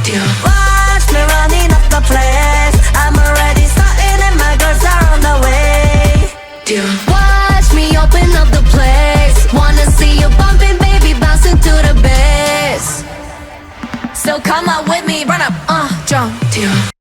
jump. Watch me running up the place. I'm already starting and my girls are on the way. Watch me open up the place. Wanna see you bumping, baby, bouncing to the bass. So come out with me, run up, jump.